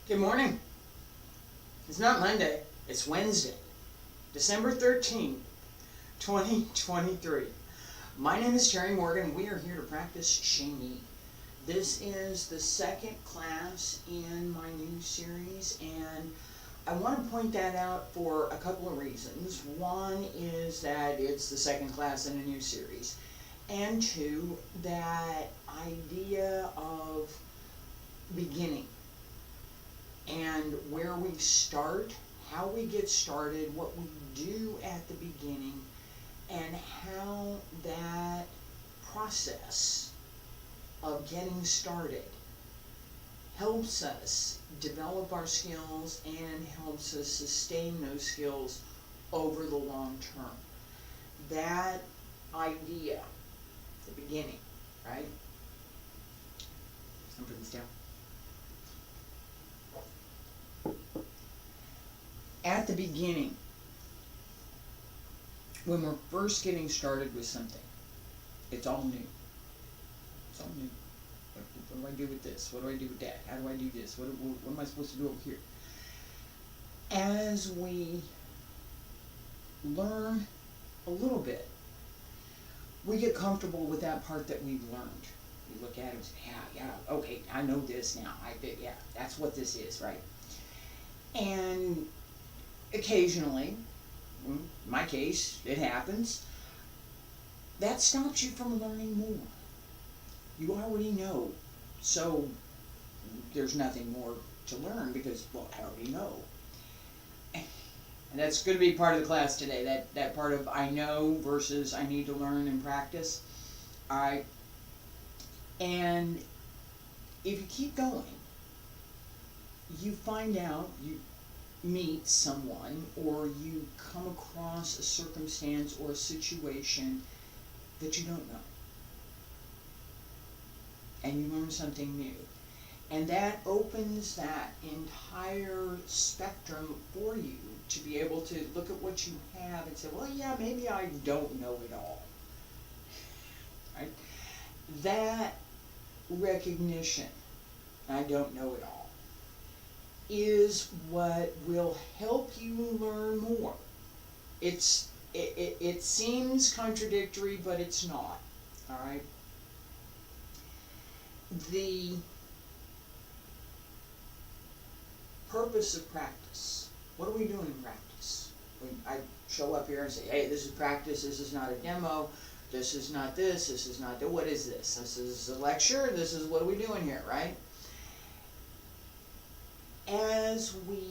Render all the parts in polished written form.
Good morning. It's not Monday, it's Wednesday, December 13th, 2023. My name is Terry Morgan. We are here to practice Xingyi. This is the second class in my new series, and I want to point that out for a couple of reasons. One is that it's the second class in a new series, and two, that idea of beginning and where we start, how we get started, what we do at the beginning, and how that process of getting started helps us develop our skills and helps us sustain those skills over the long term. That idea, the beginning, right? I'm putting this down. At the beginning, when we're first getting started with something, it's all new. It's all new. What do I do with this? What do I do with that? How do I do this? What am I supposed to do over here? As we learn a little bit, we get comfortable with that part that we've learned. We look at it and say, yeah, okay, I know this now. Yeah, that's what this is, right? And occasionally, in my case, it happens, that stops you from learning more. You already know, so there's nothing more to learn because, well, I already know. And that's going to be part of the class today, that part of I know versus I need to learn and practice. Alright, and if you keep going, you find out, you meet someone, or you come across a circumstance or a situation that you don't know, and you learn something new, and that opens that entire spectrum for you to be able to look at what you have and say, well, yeah, maybe I don't know it all, right? That recognition, I don't know it all, is what will help you learn more. It seems contradictory, but it's not. All right. The purpose of practice. What are we doing in practice? I show up here and say, hey, this is practice. This is not a demo. This is not this. This is not that. What is this? This is a lecture. This is what are we doing here, right? As we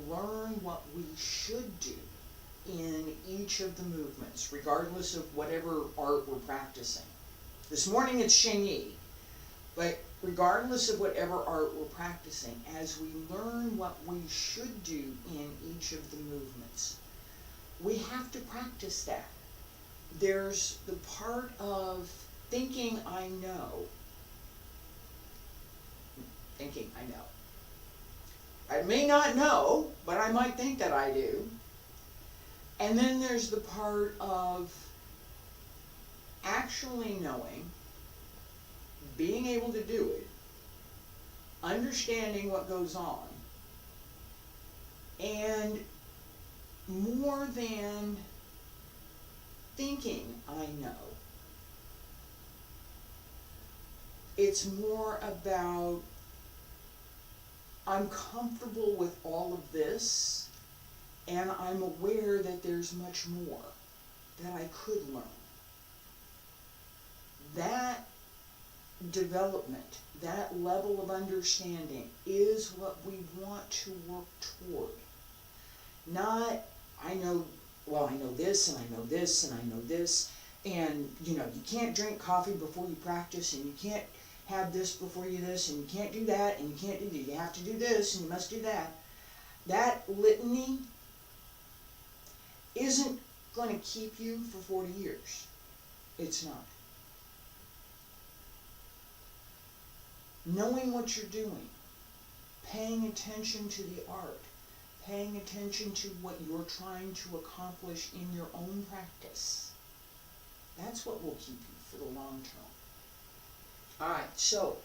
learn what we should do in each of the movements, regardless of whatever art we're practicing. This morning it's Xingyi, but regardless of whatever art we're practicing, as we learn what we should do in each of the movements, we have to practice that. There's the part of thinking I know. Thinking I know. I may not know, but I might think that I do. And then there's the part of actually knowing, being able to do it, understanding what goes on, and more than thinking I know, it's more about I'm comfortable with all of this, and I'm aware that there's much more that I could learn. That development, that level of understanding is what we want to work toward. Not, I know this, and I know this, and I know this, and you can't drink coffee before you practice, and you can't have this before you this, and you can't do that, and you can't do that. You have to do this, and you must do that. That litany isn't going to keep you for 40 years. It's not. Knowing what you're doing, paying attention to the art, paying attention to what you're trying to accomplish in your own practice, that's what will keep you for the long term. Alright, so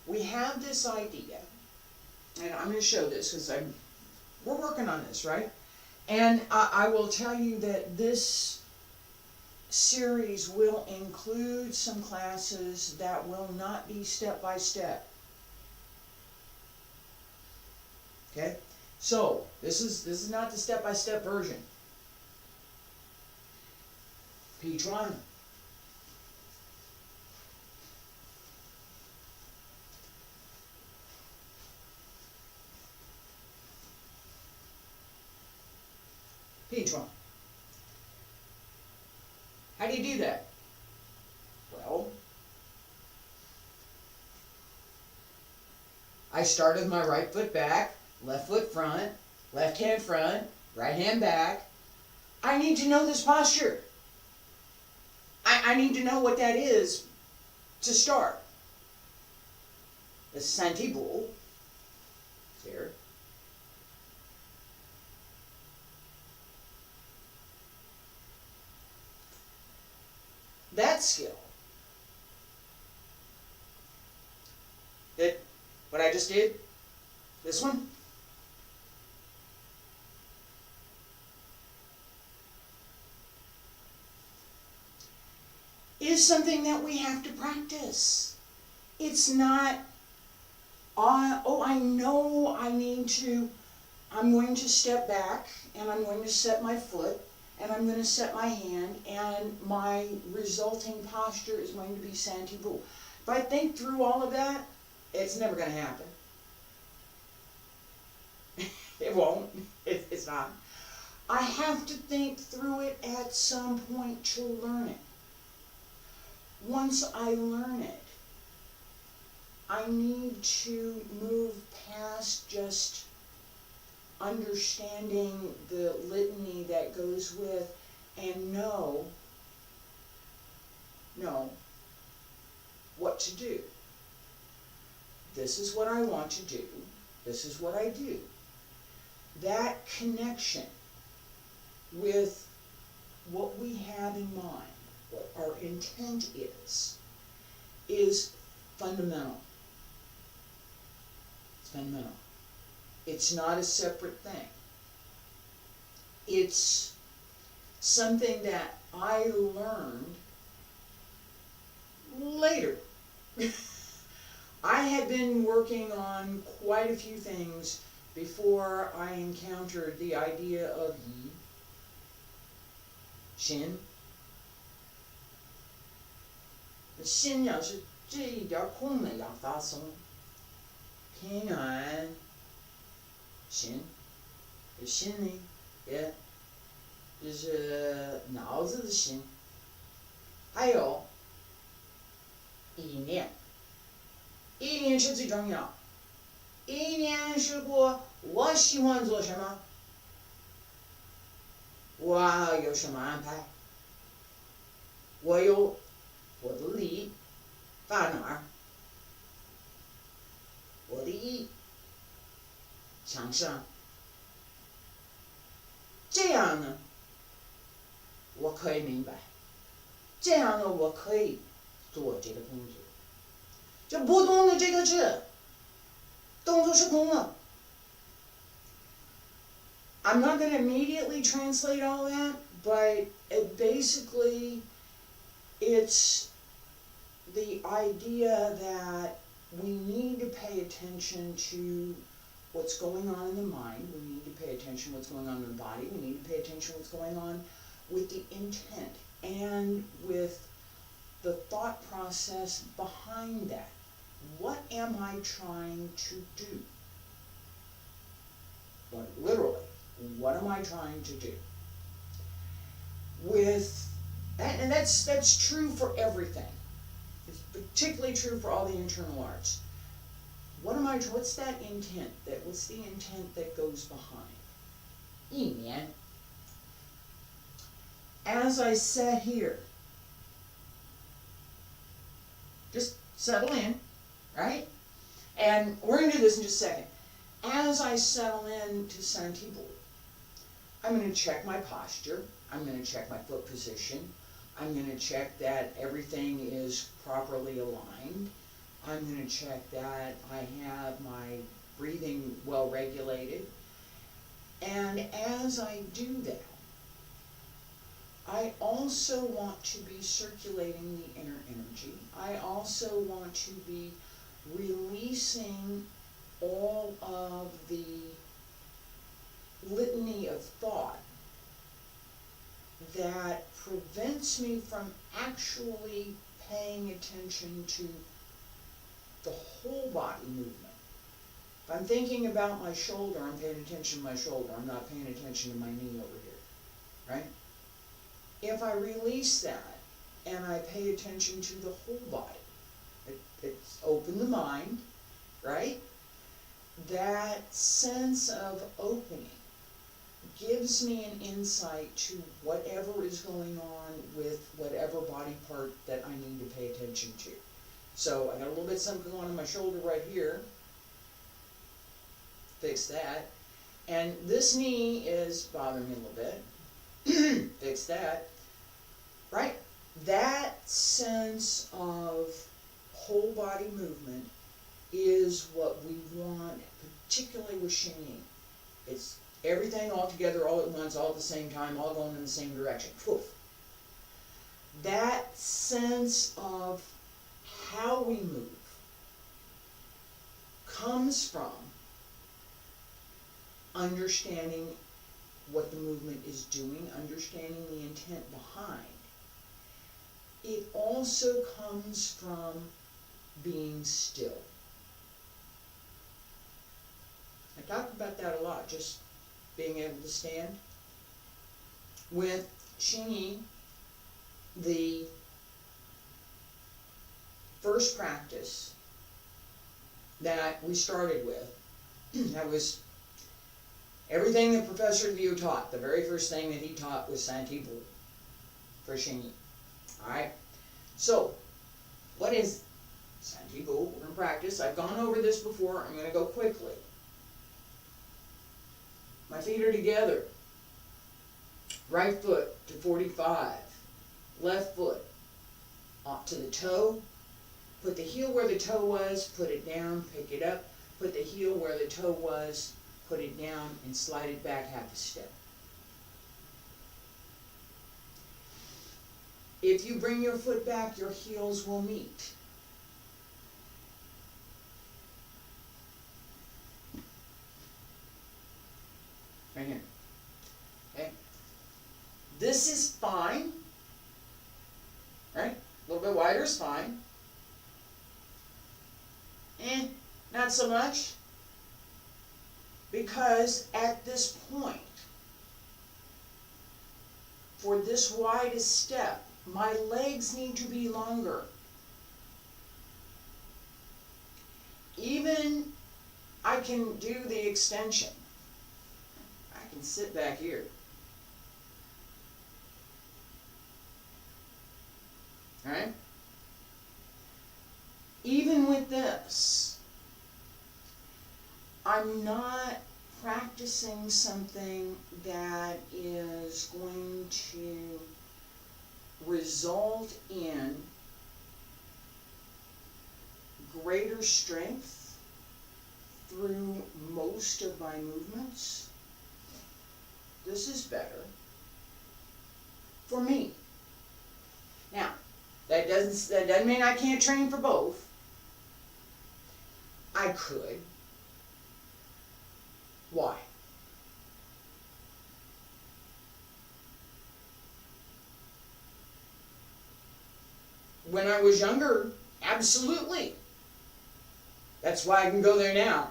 we have this idea and I'm going to show this because we're working on this, right? And I will tell you that this series will include some classes that will not be step by step. Okay? So, this is not the step by step version. Page 1. Page 1. How do you do that? Well, I start with my right foot back, left foot front, left hand front, right hand back. I need to know this posture. I need to know what that is to start. The Xingyi bull here. That skill, that what I just did, this one, is something that we have to practice. It's not, oh, I know I'm going to step back and I'm going to set my foot and I'm going to set my hand, and my resulting posture is going to be Xingyi bull. If I think through all of that, it's never going to happen. It won't. It's not. I have to think through it at some point to learn it. Once I learn it, I need to move past just understanding the litany that goes with, and know what to do. This is what I want to do. This is what I do. That connection with what we have in mind, what our intent is fundamental. It's fundamental. It's not a separate thing. It's something that I learned later. I had been working on quite a few things before I encountered the idea of Yi, Xin. 心要是这一点空的要发松，平安。心，心里也就是脑子的心，还有意念，意念是最重要。意念是我喜欢做什么，我有什么安排，我的力放哪儿，我的意向上，这样呢，我可以明白，这样呢，我可以做这个动作。就不动的这个字，动作是空了。I'm not going to immediately translate all that, but basically it's the idea that we need to pay attention to what's going on in the mind, we need to pay attention to what's going on in the body, we need to pay attention to what's going on with the intent and with the thought process behind that. What am I trying to do? But literally, what am I trying to do? With that, and that's true for everything. It's particularly true for all the internal arts. What's that intent? What's the intent that goes behind? 意念. As I said here, just settle in, right? And we're going to do this in just a second. As I settle in to Xingyi bull, I'm going to check my posture. I'm going to check my foot position. I'm going to check that everything is properly aligned. I'm going to check that I have my breathing well regulated. And as I do that, I also want to be circulating the inner energy. I also want to be releasing all of the litany of thought that prevents me from actually paying attention to the whole body movement. If I'm thinking about my shoulder, I'm paying attention to my shoulder. I'm not paying attention to my knee over here, right? If I release that and I pay attention to the whole body, it's open the mind, right? That sense of opening gives me an insight to whatever is going on with whatever body part that I need to pay attention to. So I got a little bit something going on in my shoulder right here. Fix that. And this knee is bothering me a little bit. Fix that. Right? That sense of whole body movement is what we want, particularly with Xingyi. It's everything all together, all at once, all at the same time, all going in the same direction. Poof. That sense of how we move comes from understanding what the movement is doing, understanding the intent behind. It also comes from being still. I talk about that a lot, just being able to stand. With Xingyi, the first practice that we started with, that was everything that Professor Liu taught. The very first thing that he taught was Santi Bu for Xingyi. Alright? So, what is Santi Bu? We're going to practice. I've gone over this before. I'm going to go quickly. My feet are together. Right foot to 45. Left foot up to the toe. Put the heel where the toe was, put it down, pick it up. Put the heel where the toe was, put it down, and slide it back half a step. If you bring your foot back, your heels will meet. Right here. Okay? This is fine. Right? A little bit wider is fine. Not so much. Because at this point, for this widest step, my legs need to be longer. Even I can do the extension. I can sit back here. Alright? Even with this, I'm not practicing something that is going to result in greater strength through most of my movements. This is better for me. Now, that doesn't mean I can't train for both. I could. Why? When I was younger, absolutely. That's why I can go there now.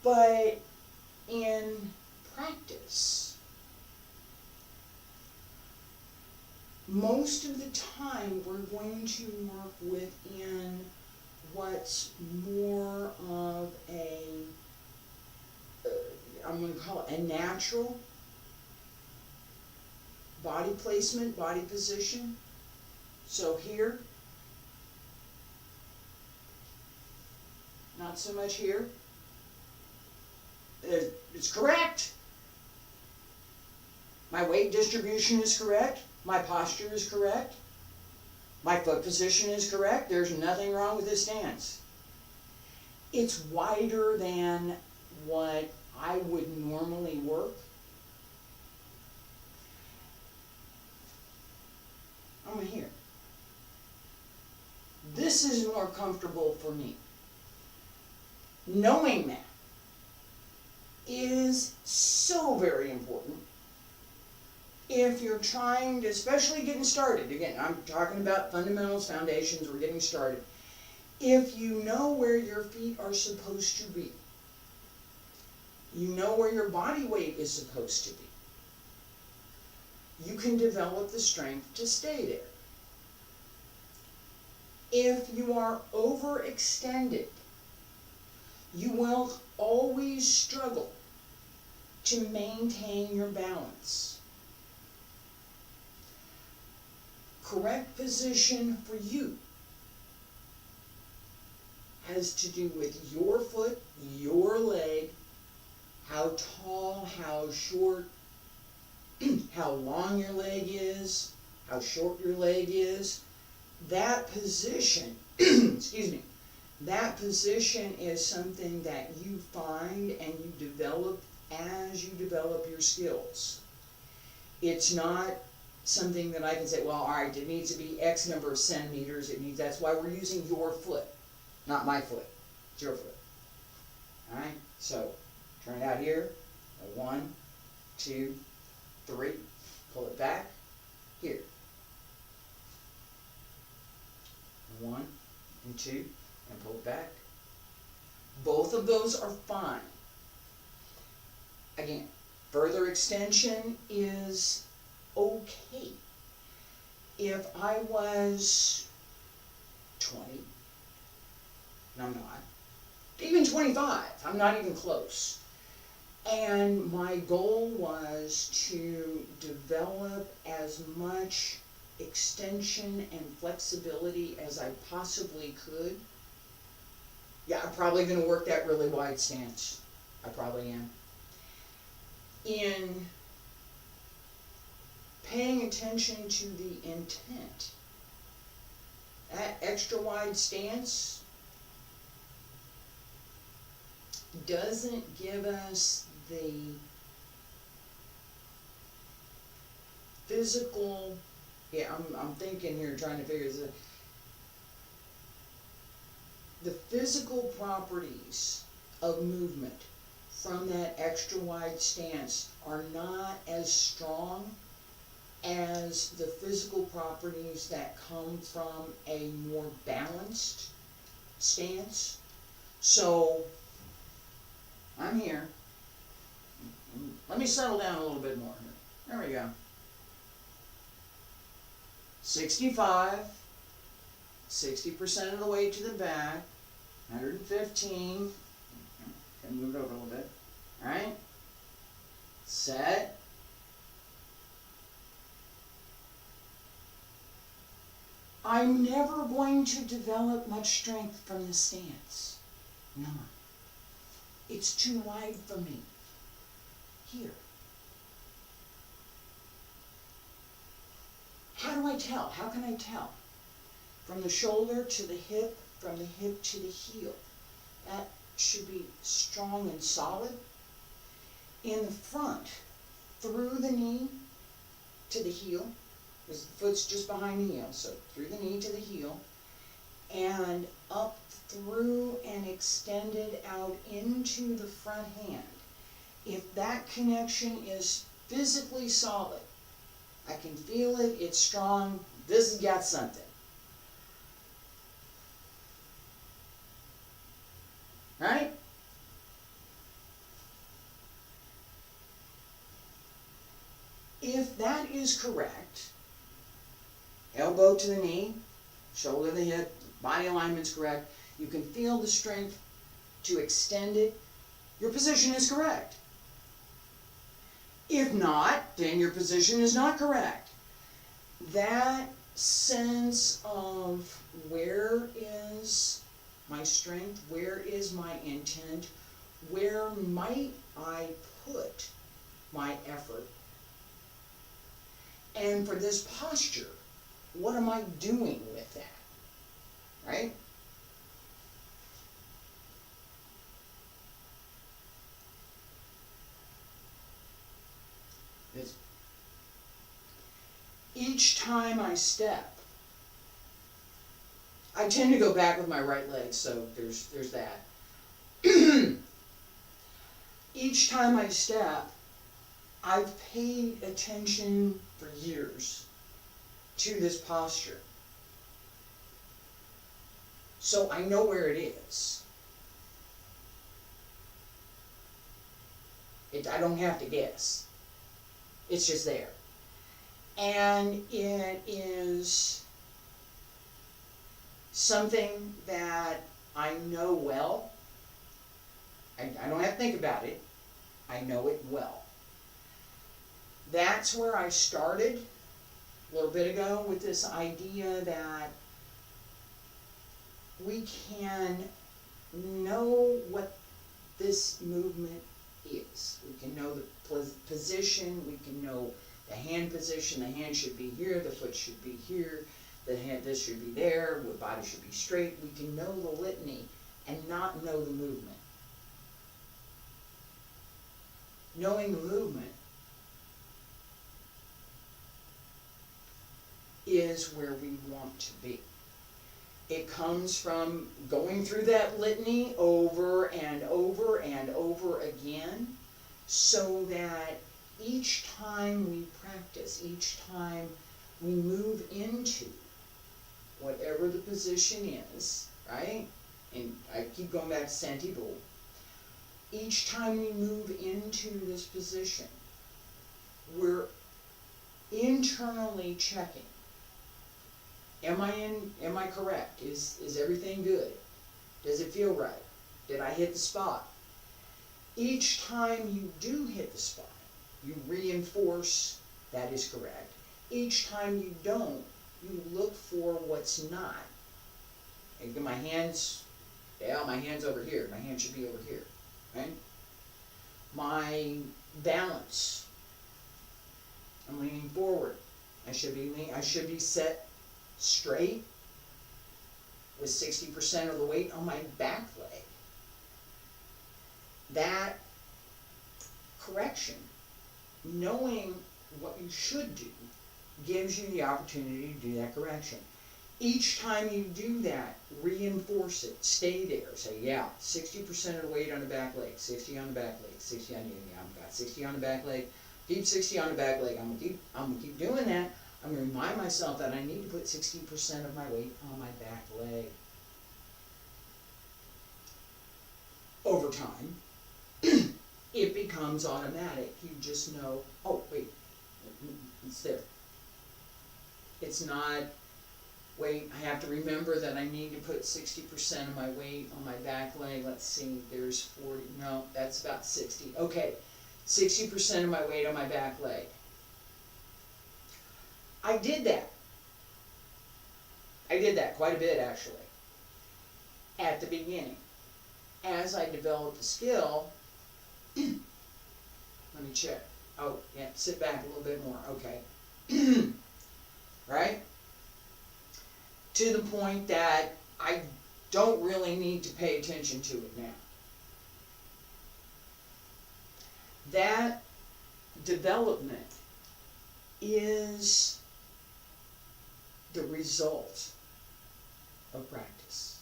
But in practice, most of the time we're going to work within what's more of a, I'm going to call it a natural body placement, body position. So here, not so much here. It's correct. My weight distribution is correct. My posture is correct. My foot position is correct. There's nothing wrong with this stance. It's wider than what I would normally work. I'm here. This is more comfortable for me. Knowing that is so very important if you're trying to, especially getting started. Again, I'm talking about fundamentals, foundations, we're getting started. If you know where your feet are supposed to be, you know where your body weight is supposed to be, you can develop the strength to stay there. If you are overextended, you will always struggle to maintain your balance. Correct position for you has to do with your foot, your leg, how tall, how short, how long your leg is, how short your leg is. That position, excuse me, that position is something that you find and you develop as you develop your skills. It's not something that I can say, well, all right, it needs to be X number of centimeters. That's why we're using your foot, not my foot. It's your foot. All right, so turn it out here. 1, 2, 3. Pull it back. Here. 1 and 2, and pull it back. Both of those are fine. Again, further extension is okay. If I was 20, and I'm not, even 25, I'm not even close, and my goal was to develop as much extension and flexibility as I possibly could, yeah, I'm probably going to work that really wide stance. I probably am. In paying attention to the intent, that extra wide stance doesn't give us the physical, I'm thinking here, trying to figure this out. The physical properties of movement from that extra wide stance are not as strong as the physical properties that come from a more balanced stance. So I'm here. Let me settle down a little bit more here. There we go. 65, 60% of the way to the back, 115. Okay, move it over a little bit. All right. Set. I'm never going to develop much strength from this stance. No. It's too wide for me. Here. How do I tell? How can I tell? From the shoulder to the hip, from the hip to the heel. That should be strong and solid. In the front, through the knee to the heel, because the foot's just behind the heel, so through the knee to the heel, and up through and extended out into the front hand. If that connection is physically solid, I can feel it, it's strong, this has got something. Right? If that is correct, elbow to the knee, shoulder to the hip, body alignment's correct, you can feel the strength to extend it, your position is correct. If not, then your position is not correct. That sense of where is my strength, where is my intent, where might I put my effort? And for this posture, what am I doing with that? Right? Each time I step, I tend to go back with my right leg, so there's that. Each time I step, I've paid attention for years to this posture. So I know where it is. I don't have to guess. It's just there. And it is something that I know well. I don't have to think about it. I know it well. That's where I started a little bit ago with this idea that we can know what this movement is. We can know the position, we can know the hand position. The hand should be here, the foot should be here, this should be there, the body should be straight. We can know the litany and not know the movement. Knowing the movement is where we want to be. It comes from going through that litany over and over and over again, so that each time we practice, each time we move into whatever the position is, right? And I keep going back to Santibul. Each time we move into this position, we're internally checking. Am I correct? Is everything good? Does it feel right? Did I hit the spot? Each time you do hit the spot, you reinforce that is correct. Each time you don't, you look for what's not. And my hand's over here. My hand should be over here, right? My balance. I'm leaning forward. I should be set straight with 60% of the weight on my back leg. That correction, knowing what you should do, gives you the opportunity to do that correction. Each time you do that, reinforce it. Stay there. Say, yeah, 60% of the weight on the back leg, 60 on the back leg, 60 on the I've got 60 on the back leg. Keep 60 on the back leg. I'm gonna keep doing that. I'm going to remind myself that I need to put 60% of my weight on my back leg. Over time, it becomes automatic. You just know, oh, wait, it's there. It's not, wait, I have to remember that I need to put 60% of my weight on my back leg. Let's see, there's 40, no, that's about 60. Okay, 60% of my weight on my back leg. I did that. I did that quite a bit, actually, at the beginning. As I developed the skill, let me check. Oh, yeah, sit back a little bit more. Okay. Right? To the point that I don't really need to pay attention to it now. That development is the result of practice.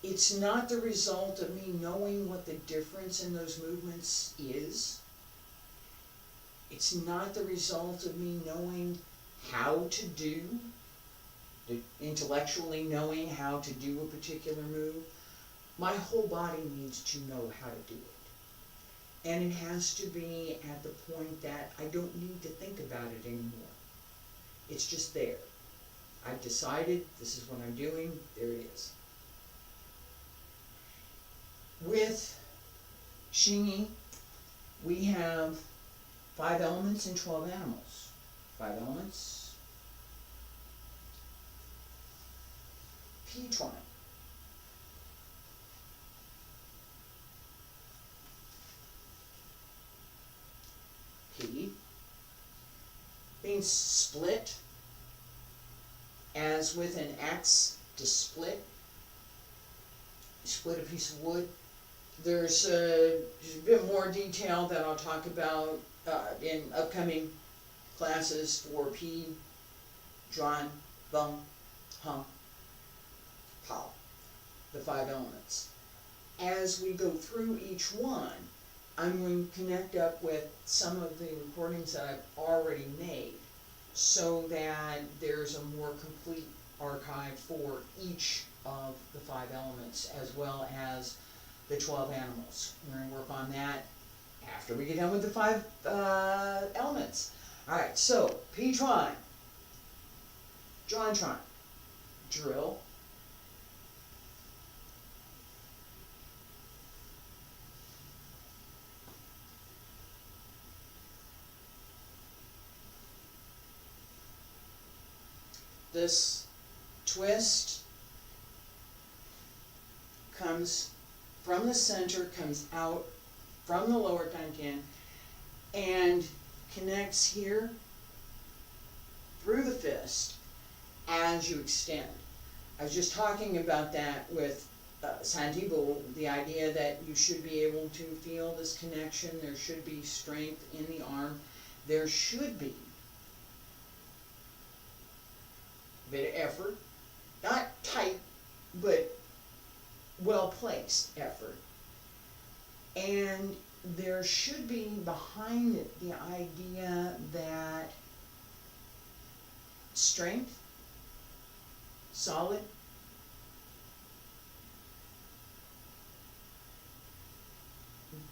It's not the result of me knowing what the difference in those movements is. It's not the result of me knowing how to do, intellectually knowing how to do a particular move. My whole body needs to know how to do it. And it has to be at the point that I don't need to think about it anymore. It's just there. I've decided this is what I'm doing, there it is. With Xingyi, we have 5 elements and 12 animals. 5 elements. P20. P means split As with an axe, to split a piece of wood. There's a bit more detail that I'll talk about in upcoming classes for Pi, Zhuan, Beng, Heng, Pao, the 5 elements. As we go through each one, I'm going to connect up with some of the recordings that I've already made so that there's a more complete archive for each of the 5 elements as well as the 12 animals. We're going to work on that after we get done with the 5 elements. Alright, so Pi Chuan, Zhuan Chuan, drill, this twist comes from the center, comes out from the lower dantian, and connects here through the fist as you extend. I was just talking about that with Santibo, the idea that you should be able to feel this connection. There should be strength in the arm. There should be a bit of effort, not tight, but well-placed effort. And there should be behind it the idea that strength, solid,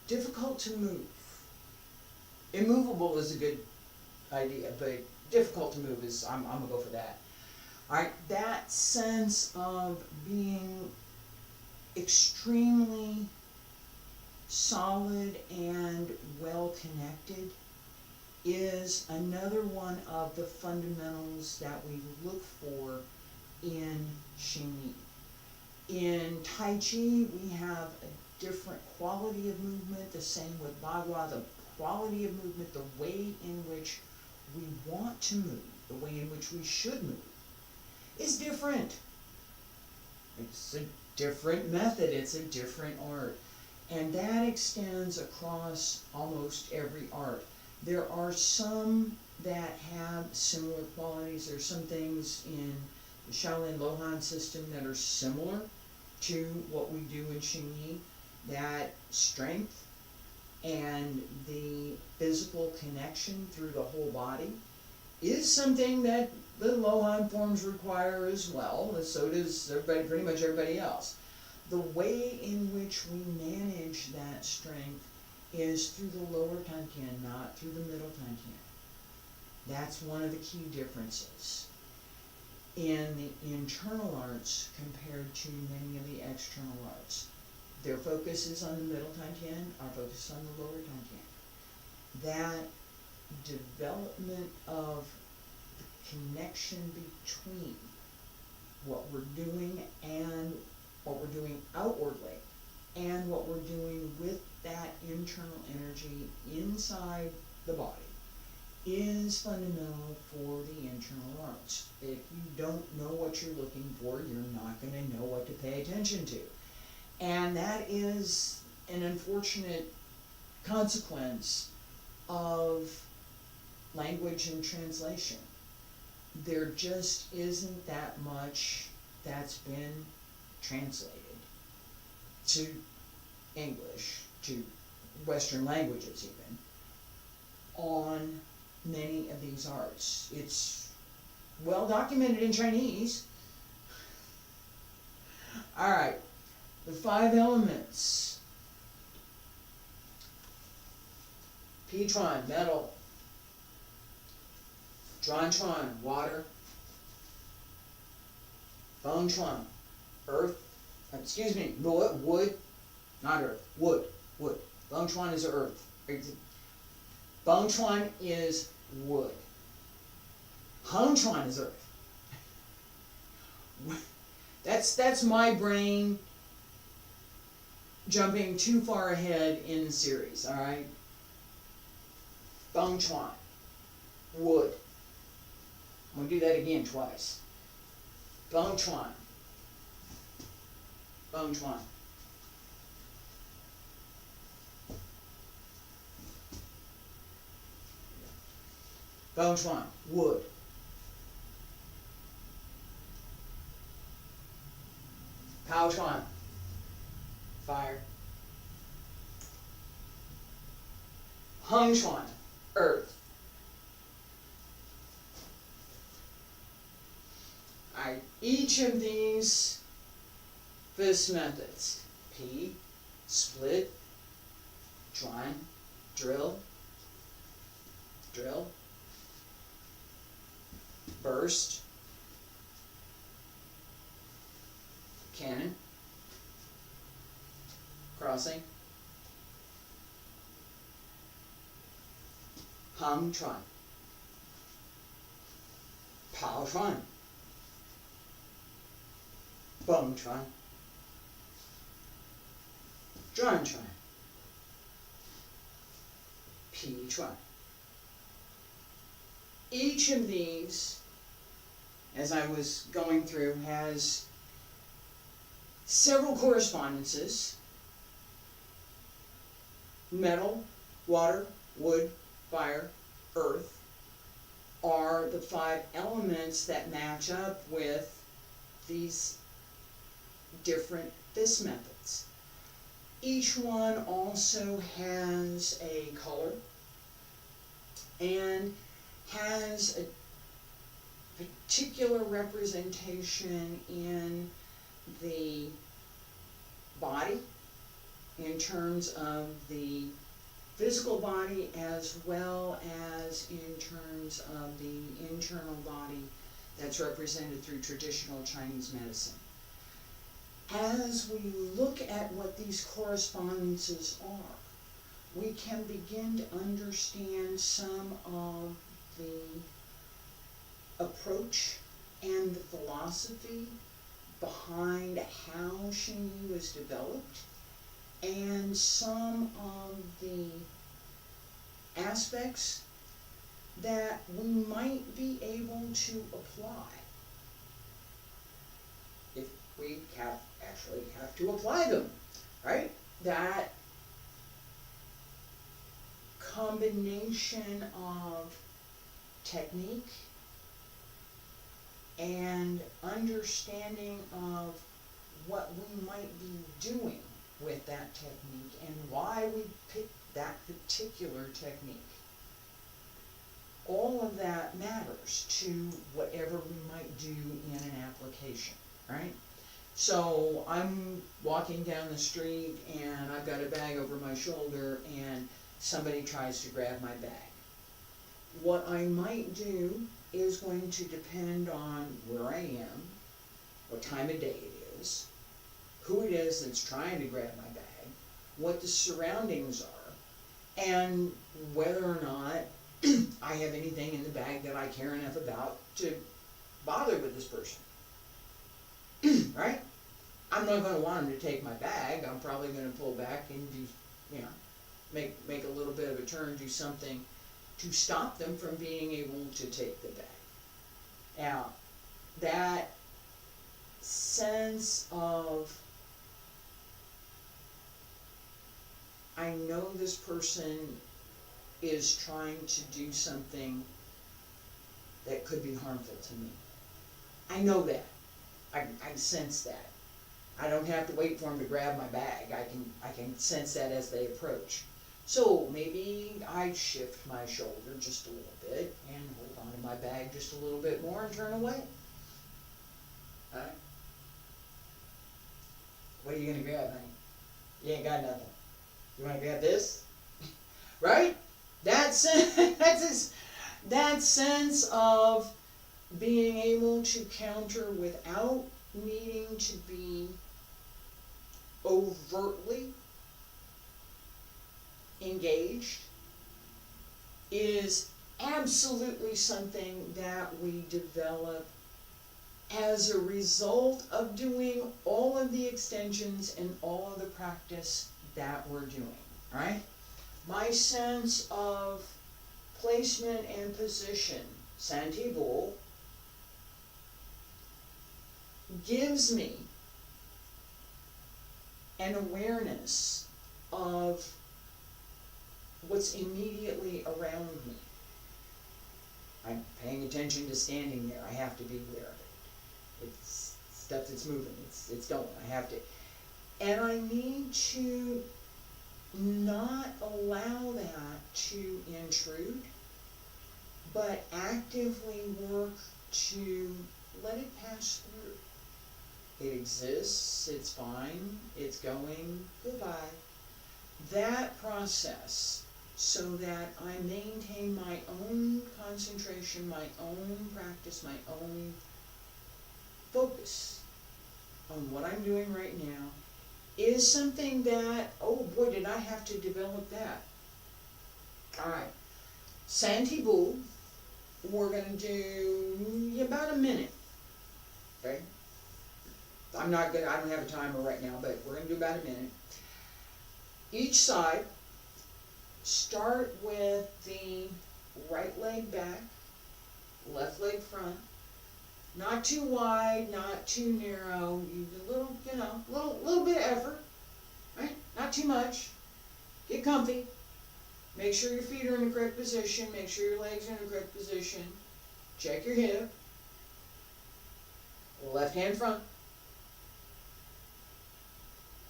difficult to move. Immovable is a good idea, but difficult to move is, I'm gonna go for that. Alright, that sense of being extremely solid and well connected is another one of the fundamentals that we look for in Xingyi. In Tai Chi, we have a different quality of movement, the same with Bagua. The quality of movement, the way in which we want to move, the way in which we should move, is different. It's a different method, it's a different art. And that extends across almost every art. There are some that have similar qualities. There's some things in the Shaolin Lohan system that are similar to what we do in Xingyi. That strength and the physical connection through the whole body is something that the Lohan forms require as well, and so does everybody, pretty much everybody else. The way in which we manage that strength is through the lower dantian, not through the middle dantian. That's one of the key differences in the internal arts compared to many of the external arts. Their focus is on the middle dantian, our focus is on the lower dantian. That development of the connection between what we're doing and what we're doing outwardly and what we're doing with that internal energy inside the body is fundamental for the internal arts. If you don't know what you're looking for, you're not going to know what to pay attention to. And that is an unfortunate consequence of language and translation. There just isn't that much that's been translated to English, to Western languages even, on many of these arts. It's well documented in Chinese. Alright, the 5 elements. Pi Chuan, metal. Zhuan Chuan, water. Beng Chuan, earth. Wood, not earth, wood. Beng Chuan is earth. Beng Chuan is wood. Heng Chuan is earth. That's my brain jumping too far ahead in the series, alright? Beng Chuan, wood. I'm going to do that again twice. Bong Chuan. Bong Chuan. Bong Chuan, wood. Pao Chuan, fire. Hung Chuan, earth. Each of these fist methods, P, split, Chuan, drill, drill, burst, cannon, crossing, Hung Chuan, Pao Chuan, Bong Chuan, Zhuan Chuan, Pi Chuan. Each of these, as I was going through, has several correspondences. Metal, water, wood, fire, earth are the 5 elements that match up with these different fist methods. Each one also has a color and has a particular representation in the body, in terms of the physical body, as well as in terms of the internal body that's represented through traditional Chinese medicine. As we look at what these correspondences are, we can begin to understand some of the approach and the philosophy behind how Xingyi was developed, and some of the aspects that we might be able to apply if we actually have to apply them, right? That combination of technique and understanding of what we might be doing with that technique and why we picked that particular technique. All of that matters to whatever we might do in an application, right? So I'm walking down the street and I've got a bag over my shoulder and somebody tries to grab my bag. What I might do is going to depend on where I am, what time of day it is, who it is that's trying to grab my bag, what the surroundings are, and whether or not I have anything in the bag that I care enough about to bother with this person. Right? I'm not going to want them to take my bag. I'm probably going to pull back and do, make a little bit of a turn, do something to stop them from being able to take the bag. Now, that sense of, I know this person is trying to do something that could be harmful to me. I know that. I sense that. I don't have to wait for them to grab my bag. I can sense that as they approach. So maybe I shift my shoulder just a little bit and hold on to my bag just a little bit more and turn away. All right? What are you going to grab, honey? You ain't got nothing. You want to grab this? Right? That sense of being able to counter without needing to be overtly engaged is absolutely something that we develop as a result of doing all of the extensions and all of the practice that we're doing, right? My sense of placement and position, Santi Bull, gives me an awareness of what's immediately around me. I'm paying attention to standing there. I have to be aware of it. It's stuff that's moving. It's going. I have to. And I need to not allow that to intrude, but actively work to let it pass through. It exists, it's fine, it's going, goodbye. That process, so that I maintain my own concentration, my own practice, my own focus on what I'm doing right now, is something that, oh boy, did I have to develop that. Alright, Santi Bu, we're going to do about a minute. Okay? I don't have a timer right now, but we're going to do about a minute. Each side, start with the right leg back, left leg front. Not too wide, not too narrow. Use a little, little bit of effort, right? Not too much. Get comfy. Make sure your feet are in the correct position. Make sure your legs are in the correct position. Check your hip. Left hand front.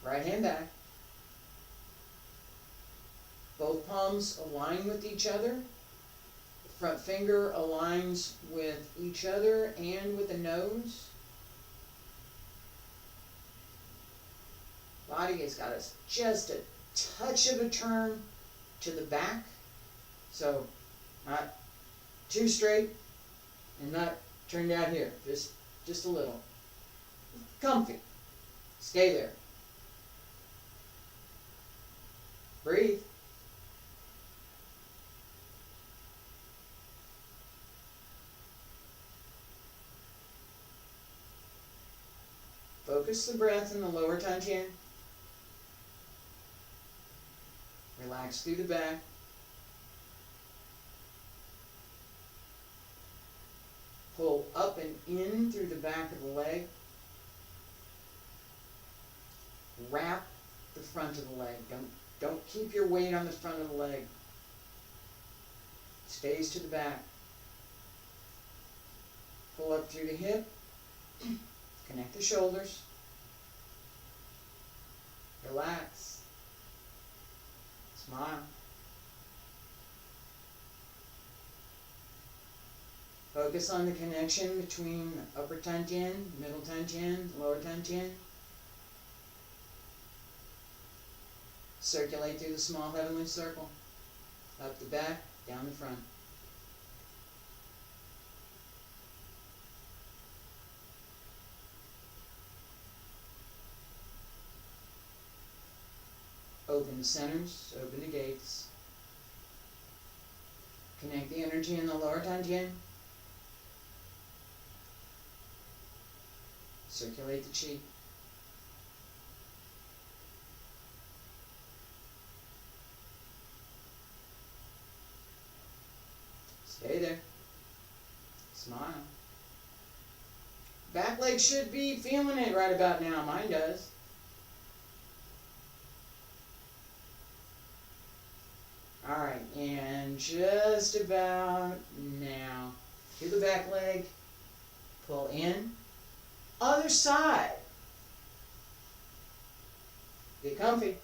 Right hand back. Both palms align with each other. Front finger aligns with each other and with the nose. Body has got just a touch of a turn to the back. So not too straight and not turned out here. Just a little. Comfy. Stay there. Breathe. Focus the breath in the lower Tanjian. Relax through the back. Pull up and in through the back of the leg. Wrap the front of the leg. Don't keep your weight on the front of the leg. Stays to the back. Pull up through the hip. Connect the shoulders. Relax. Smile. Focus on the connection between upper Tanjian, middle Tanjian, lower Tanjian. Circulate through the small heavenly circle. Up the back, down the front. Open the centers, open the gates. Connect the energy in the lower Tanjian. Circulate the chi. Stay there. Smile. Back leg should be feeling it right about now. Mine does. Alright, and just about now. Do the back leg. Pull in. Other side. Get comfy.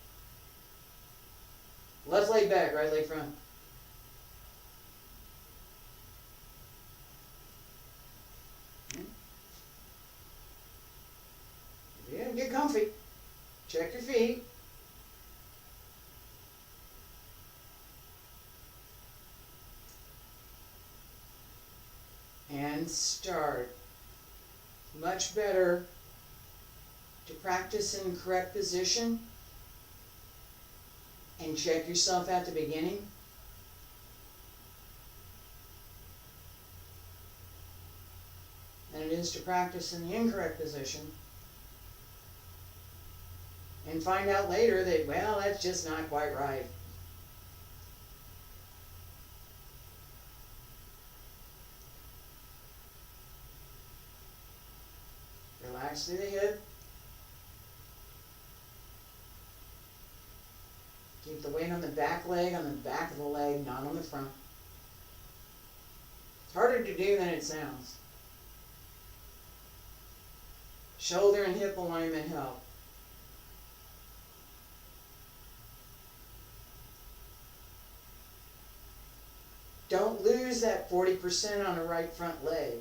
Left leg back, right leg front. Yeah, get comfy. Check your feet. And start. Much better to practice in correct position and check yourself at the beginning. Than it is to practice in the incorrect position and find out later that, well, that's just not quite right. Relax pass through the hip. Keep the weight on the back leg, on the back of the leg, not on the front. It's harder to do than it sounds. Shoulder and hip alignment help. Don't lose that 40% on the right front leg.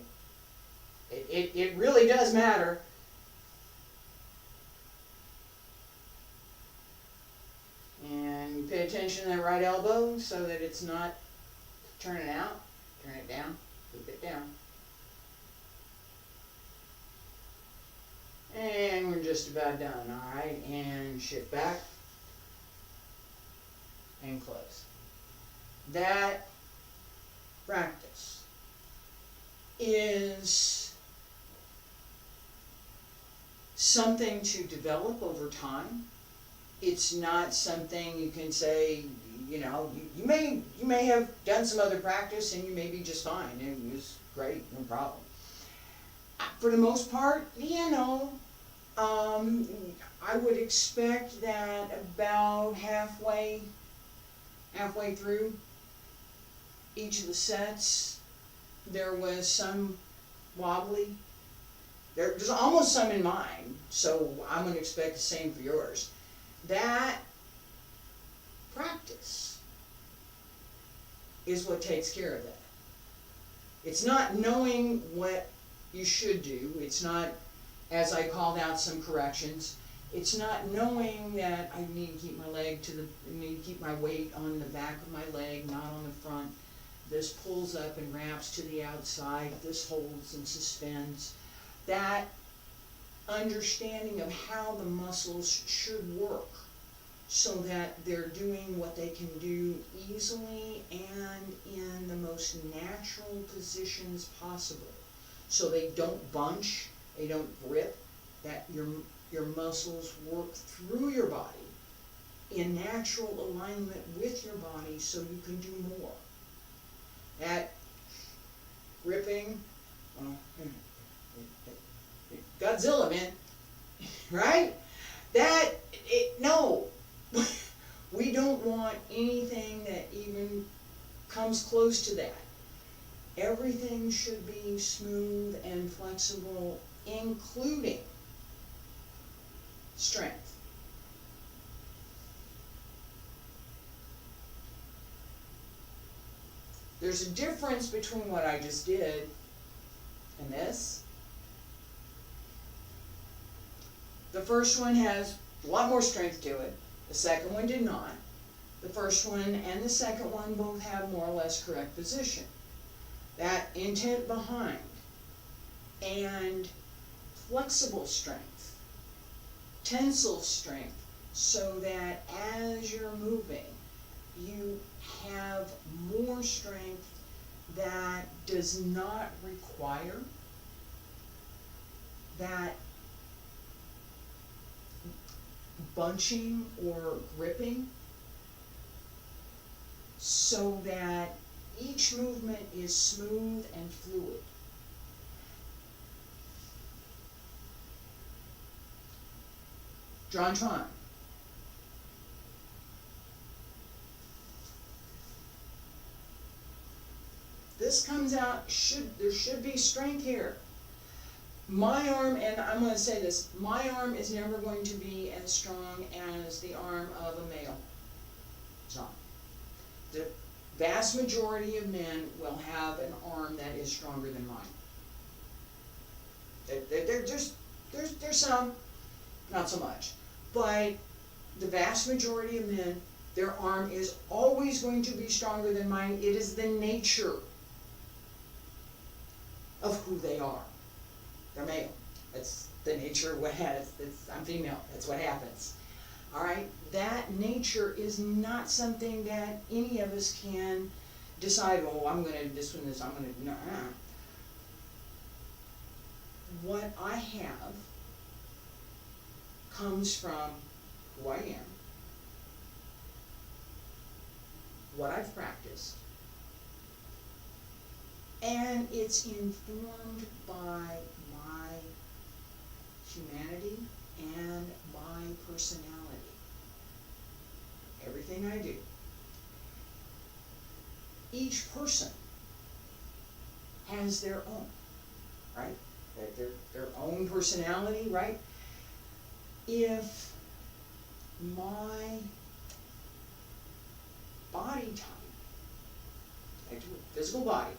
It really does matter. And you pay attention to that right elbow so that it's not turning out. Turn it down, keep it down. And we're just about done, all right? And shift back and close. That practice is something to develop over time. It's not something you can say, you know, you may have done some other practice and you may be just fine. It was great, no problem. For the most part, you know, I would expect that about halfway through each of the sets, there was some wobbly. There's almost some in mine, so I'm going to expect the same for yours. That practice is what takes care of that. It's not knowing what you should do. It's not, as I called out some corrections, it's not knowing that I need to keep my leg I need to keep my weight on the back of my leg, not on the front. This pulls up and wraps to the outside. This holds and suspends. That understanding of how the muscles should work so that they're doing what they can do easily and in the most natural positions possible. So they don't bunch, they don't grip, that your muscles work through your body in natural alignment with your body so you can do more. That gripping, Godzilla, man, right? No, we don't want anything that even comes close to that. Everything should be smooth and flexible, including strength. There's a difference between what I just did and this. The first one has a lot more strength to it. The second one did not. The first one and the second one both have more or less correct position. That intent behind and flexible strength, tensile strength, so that as you're moving, you have more strength that does not require that bunching or gripping, so that each movement is smooth and fluid. Tron. This comes out, there should be strength here. My arm, and I'm going to say this, my arm is never going to be as strong as the arm of a male. So, the vast majority of men will have an arm that is stronger than mine. There's some, not so much. But the vast majority of men, their arm is always going to be stronger than mine. It is the nature of who they are. They're male. That's the nature of what happens. I'm female. That's what happens. All right? That nature is not something that any of us can decide, oh, I'm going to do this one, this, I'm going to do that. What I have comes from who I am, what I've practiced, and it's informed by my humanity and my personality. Everything I do. Each person has their own, right? Their own personality, right? If my body type, like physical body,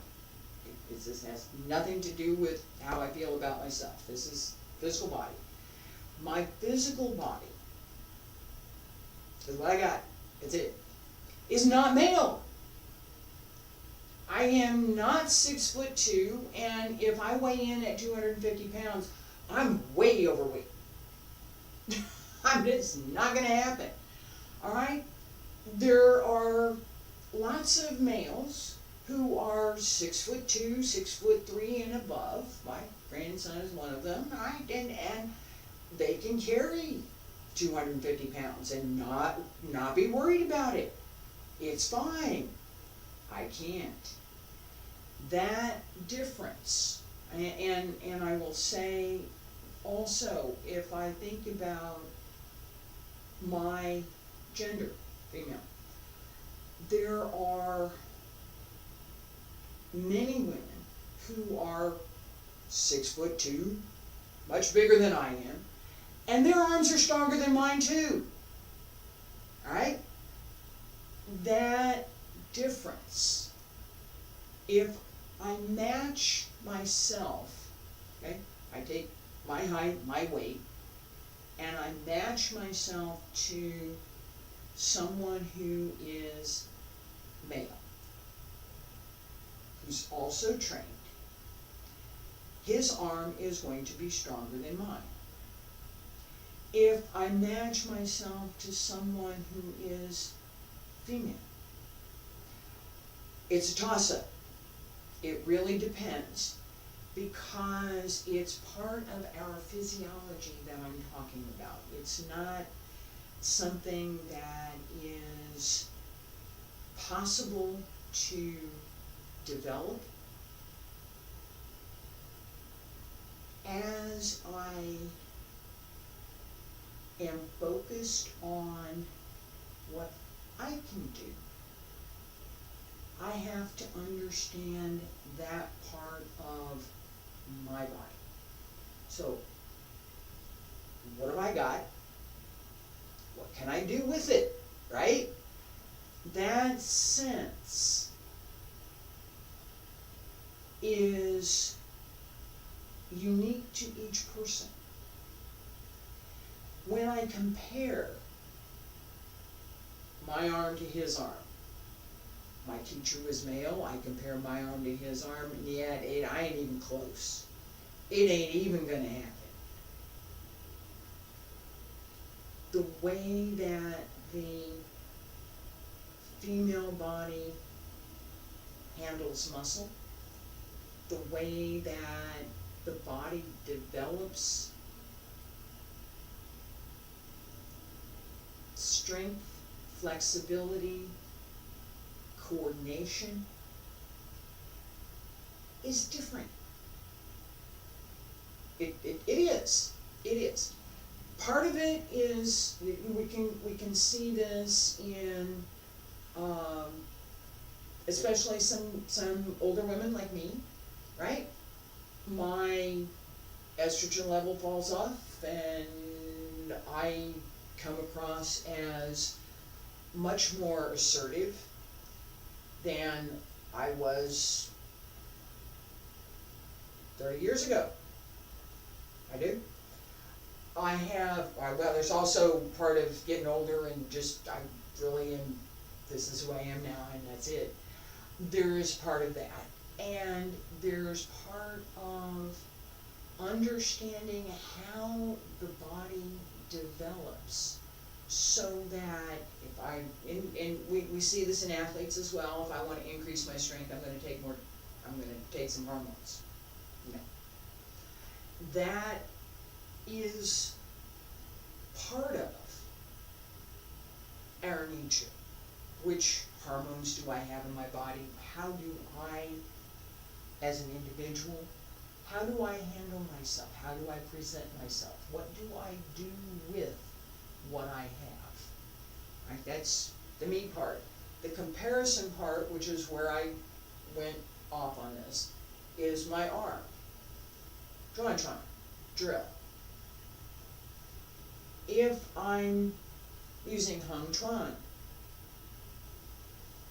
this has nothing to do with how I feel about myself. This is physical body. My physical body is what I got. That's it. Is not male. I am not 6'2", and if I weigh in at 250 pounds, I'm way overweight. It's not going to happen. All right? There are lots of males who are 6'2", 6'3", and above. My grandson is one of them, right? And they can carry 250 pounds and not be worried about it. It's fine. I can't. That difference, and I will say also, if I think about my gender, female, there are many women who are 6'2", much bigger than I am, and their arms are stronger than mine too. All right? That difference, if I match myself, okay, I take my height, my weight, and I match myself to someone who is male, who's also trained, his arm is going to be stronger than mine. If I match myself to someone who is female, it's a toss-up. It really depends, because it's part of our physiology that I'm talking about. It's not something that is possible to develop. As I am focused on what I can do, I have to understand that part of my body. So, what have I got? What can I do with it, right? That sense is unique to each person. When I compare my arm to his arm, my teacher was male, I compare my arm to his arm, and yet I ain't even close. It ain't even gonna happen. The way that the female body handles muscle, the way that the body develops strength, flexibility, coordination is different. It is. It is. Part of it is we can see this in especially some older women like me, right? My estrogen level falls off, and I come across as much more assertive than I was 30 years ago. I do. Well, there's also part of getting older and just, I really am, this is who I am now, and that's it. There is part of that. And there's part of understanding how the body develops, so that if and we see this in athletes as well. If I want to increase my strength, I'm going to take some hormones. You know, that is part of our nature. Which hormones do I have in my body? How do I, as an individual, How do I handle myself? How do I present myself? What do I do with what I have? Right? That's the me part. The comparison part, which is where I went off on this, is my arm. Xingyiquan, drill. If I'm using Hengchuan,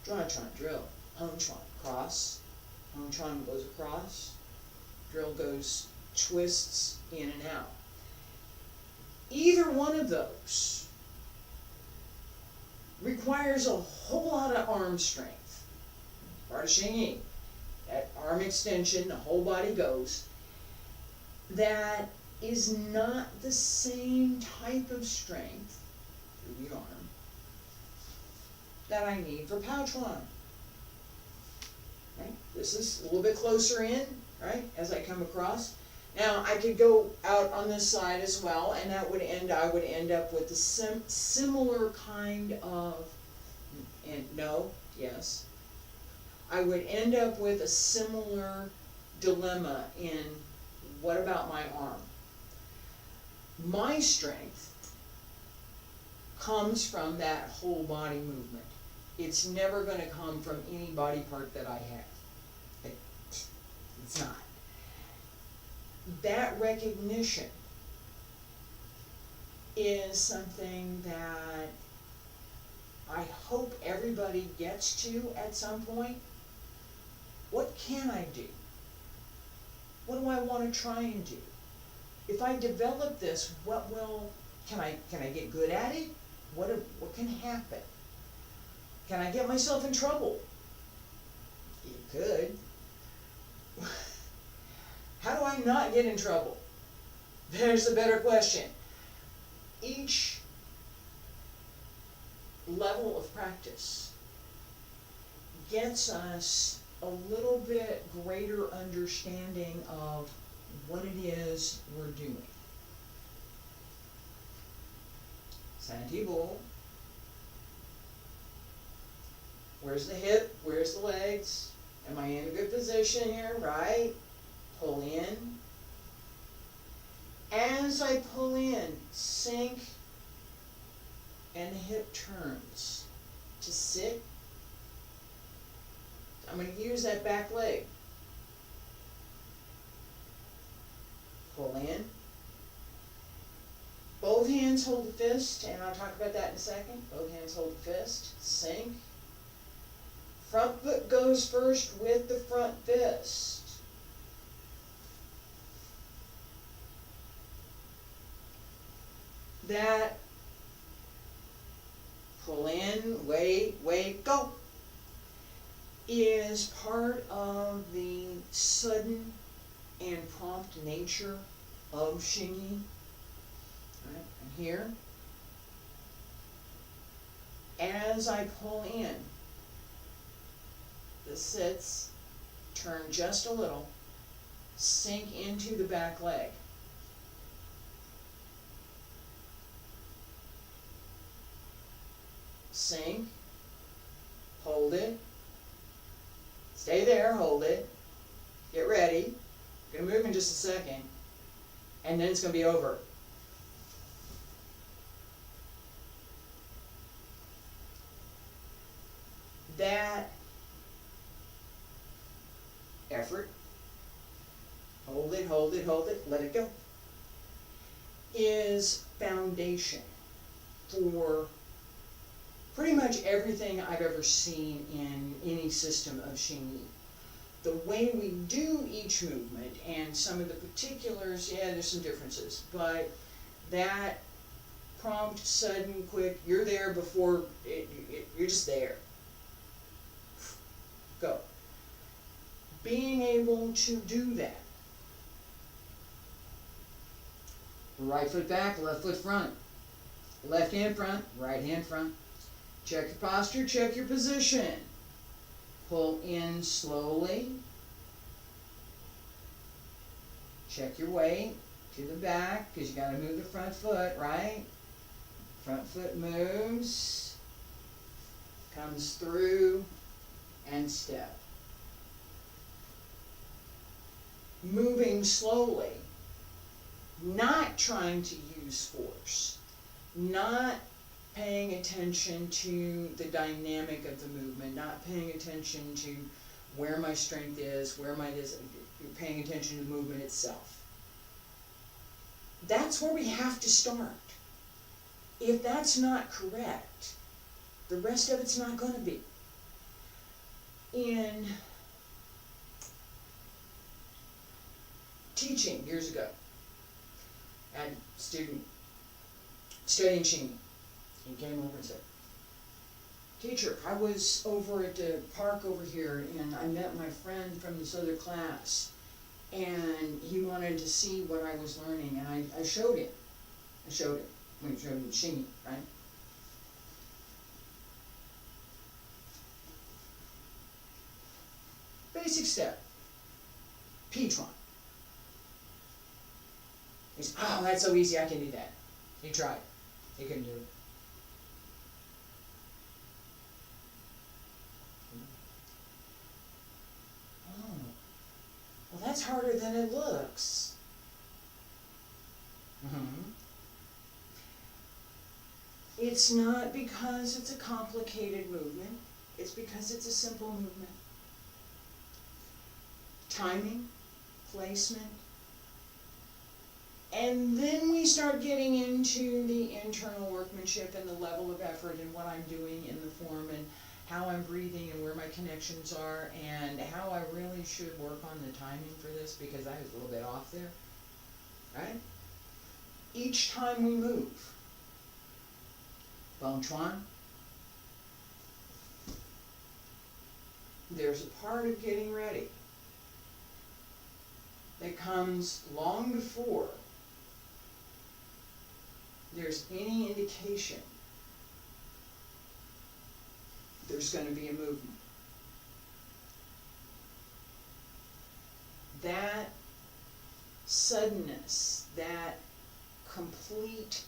Xingyiquan, drill. Hengchuan, cross. Hengchuan goes across. Drill goes, twists in and out. Either one of those requires a whole lot of arm strength. Part of Xingyi, that arm extension, the whole body goes. That is not the same type of strength through the arm that I need for Pao Chuan. Right? This is a little bit closer in, right, as I come across. Now I could go out on this side as well, and I would end up with the similar kind of, and no, yes, I would end up with a similar dilemma in what about my arm? My strength comes from that whole body movement. It's never going to come from any body part that I have. It's not. That recognition is something that I hope everybody gets to at some point. What can I do? What do I want to try and do? If I develop this, can I get good at it? What can happen? Can I get myself in trouble? You could. How do I not get in trouble? There's a better question. Each level of practice gets us a little bit greater understanding of what it is we're doing. Santibo. Where's the hip? Where's the legs? Am I in a good position here? Right? Pull in. As I pull in, sink, and the hip turns to sit. I'm going to use that back leg. Pull in. Both hands hold the fist, and I'll talk about that in a second. Both hands hold the fist. Sink. Front foot goes first with the front fist. That pull in, wait, go, is part of the sudden and prompt nature of Xingyi. Right, and here, as I pull in, the sits, turn just a little, sink into the back leg. Sink, hold it, stay there, hold it, get ready, we're going to move in just a second, and then it's going to be over. That effort, hold it, hold it, hold it, let it go, is foundation for pretty much everything I've ever seen in any system of Xingyi. The way we do each movement and some of the particulars, yeah, there's some differences, but that prompt, sudden, quick, you're there before, you're just there. Go. Being able to do that. Right foot back, left foot front. Left hand front, right hand front. Check your posture, check your position. Pull in slowly. Check your weight to the back, because you got to move the front foot, right? Front foot moves, comes through, and step. moving slowly, not trying to use force, not paying attention to the dynamic of the movement, not paying attention to where my strength is, where my this, you're paying attention to the movement itself. That's where we have to start. If that's not correct, the rest of it's not going to be. In teaching years ago, I had a student studying Xingyi. He came over and said, "Teacher, I was over at the park over here and I met my friend from this other class and he wanted to see what I was learning, and I showed him. We showed him Xingyi, right? Basic step, P-tron. He said, oh, that's so easy, I can do that. He tried. He couldn't do it. Oh, well, that's harder than it looks. It's not because it's a complicated movement. It's because it's a simple movement. Timing, placement, and then we start getting into the internal workmanship and the level of effort and what I'm doing in the form and how I'm breathing and where my connections are and how I really should work on the timing for this because I was a little bit off there, right? Each time we move, Bong Chuan, there's a part of getting ready that comes long before there's any indication there's going to be a movement. That suddenness, that complete,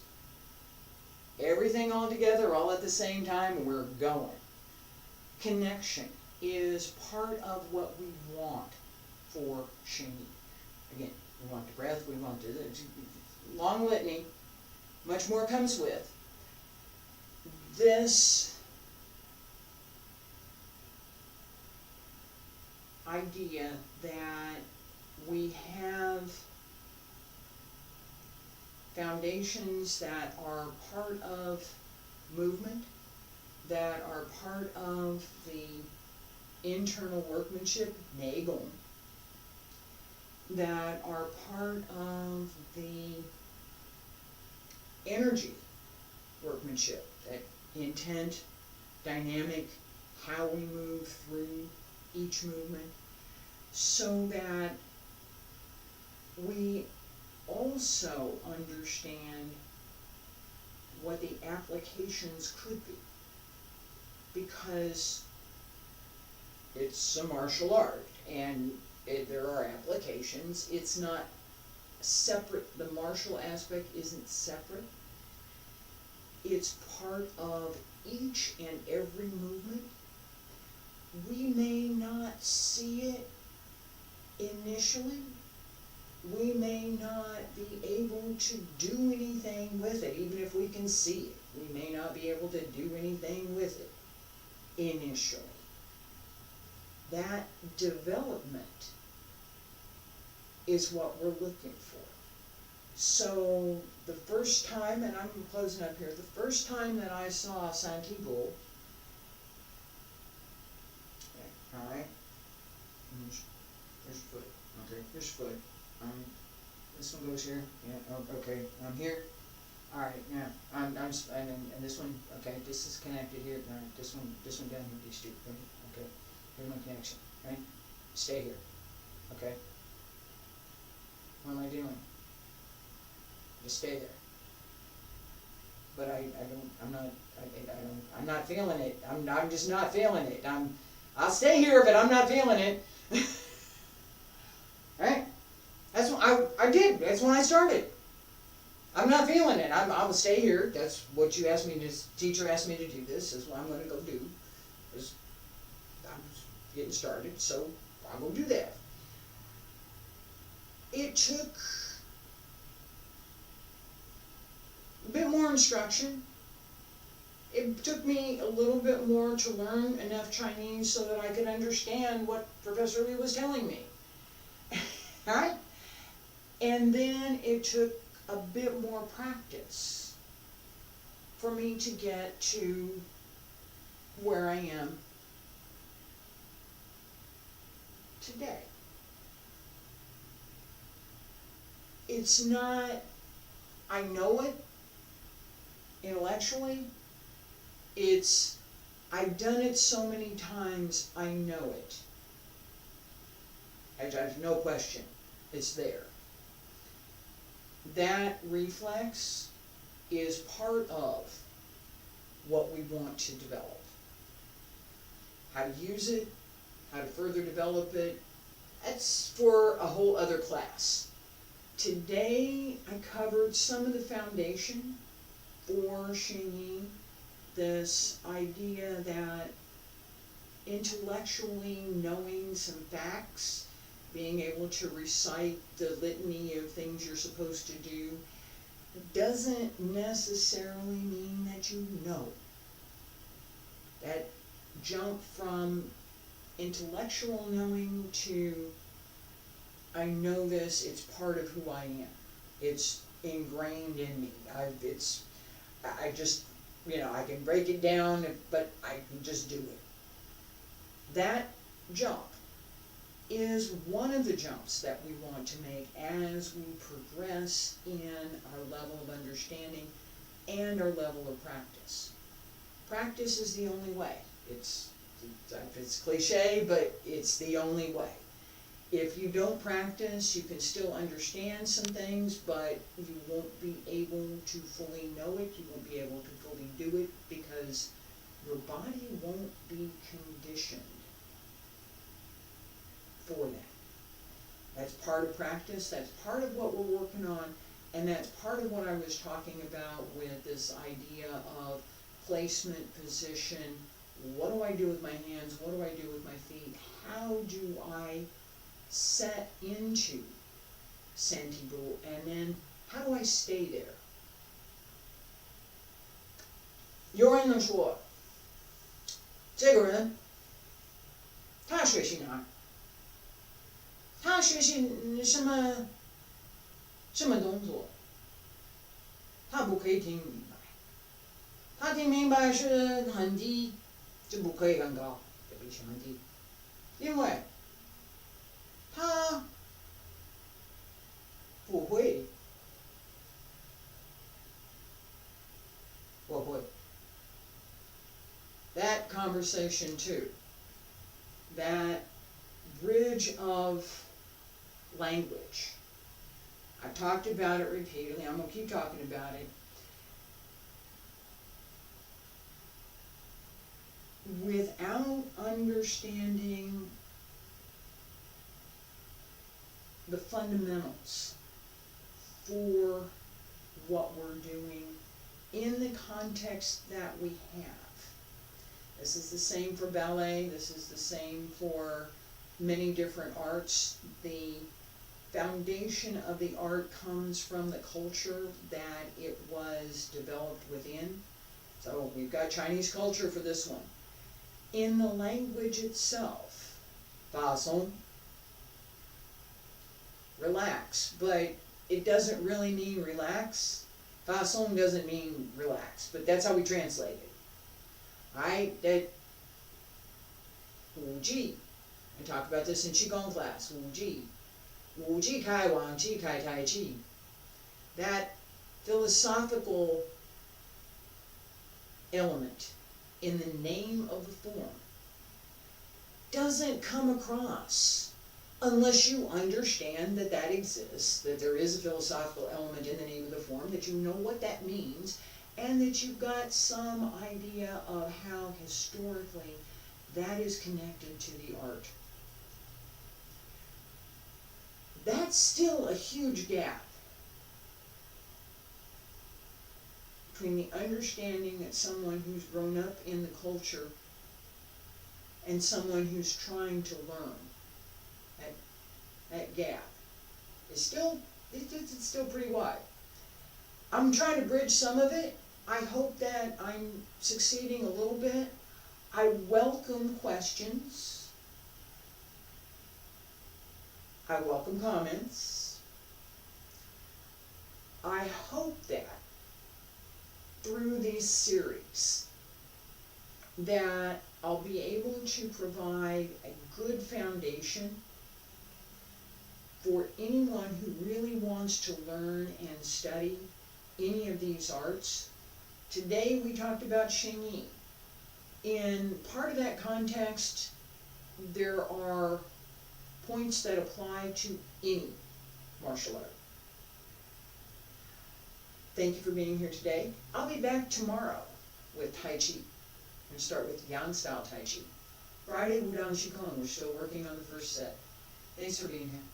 everything all together, all at the same time, we're going. Connection is part of what we want for Xingyi. Again, we want the breath, we want the long litany, much more comes with. This idea that we have foundations that are part of movement, that are part of the internal workmanship, Nagel, that are part of the energy workmanship, that intent, dynamic, how we move through each movement, so that we also understand what the applications could be, because it's a martial art and there are applications. It's not separate. The martial aspect isn't separate. It's part of each and every movement. We may not see it initially. We may not be able to do anything with it, even if we can see it. We may not be able to do anything with it initially. That development is what we're looking for. So the first time, and I'm closing up here, the first time that I saw Xingyiquan, alright, here's foot, okay, here's foot, this one goes here, yeah, oh, okay, I'm here, alright, now, and this one, okay, this is connected here, alright, this one down here, these two, okay, here's my connection, right, stay here, okay, what am I doing? Just stay there. But I'm not feeling it. I'm just not feeling it. I'll stay here, but I'm not feeling it. Right? That's what I did. That's when I started. I'm not feeling it. I'll stay here. That's what you asked me to. Teacher asked me to do this. That's what I'm going to go do. Because I'm getting started, so I'll go do that. it took a bit more instruction. It took me a little bit more to learn enough Chinese so that I could understand what Professor Lee was telling me. Alright? And then it took a bit more practice for me to get to where I am today. It's not, I know it intellectually. It's, I've done it so many times, I know it. There's no question, it's there. That reflex is part of what we want to develop. How to use it, how to further develop it, that's for a whole other class. Today I covered some of the foundation for Xingyi, this idea that intellectually knowing some facts, being able to recite the litany of things you're supposed to do, doesn't necessarily mean that you know. That jump from intellectual knowing to I know this, it's part of who I am. It's ingrained in me. I just, I can break it down, but I can just do it. That jump is one of the jumps that we want to make as we progress in our level of understanding and our level of practice. Practice is the only way. It's cliche, but it's the only way. If you don't practice, you can still understand some things, but you won't be able to fully know it. You won't be able to fully do it because your body won't be conditioned for that. That's part of practice. That's part of what we're working on, and that's part of what I was talking about with this idea of placement, position. What do I do with my hands? What do I do with my feet? How do I set into Santibu, and then how do I stay there? 有人能说，这个人他学习哪儿？他学习什么动作？他不可以听明白，他听明白是很低，就不可以很高，就必须很低，因为他不会，我会。That conversation too, that bridge of language. I've talked about it repeatedly. I'm going to keep talking about it. Without understanding the fundamentals for what we're doing in the context that we have. This is the same for ballet. This is the same for many different arts. The foundation of the art comes from the culture that it was developed within. So we've got Chinese culture for this one. In the language itself, 放松, relax, but it doesn't really mean relax. 放松 doesn't mean relax, but that's how we translate it. Alright, that 五技, I talk about this in Qigong class, 五技. 五技开王技开tai chi. That philosophical element in the name of the form doesn't come across unless you understand that that exists, that there is a philosophical element in the name of the form, that you know what that means, and that you've got some idea of how historically that is connected to the art. That's still a huge gap between the understanding that someone who's grown up in the culture and someone who's trying to learn. That gap is still, it's still pretty wide. I'm trying to bridge some of it. I hope that I'm succeeding a little bit. I welcome questions. I welcome comments. I hope that through these series that I'll be able to provide a good foundation for anyone who really wants to learn and study any of these arts. Today we talked about Xingyi. In part of that context, there are points that apply to any martial art. Thank you for being here today. I'll be back tomorrow with Tai Chi. I'm going to start with Yang style Tai Chi. Friday, Wudang Xingyiquan. We're still working on the first set. Thanks for being here.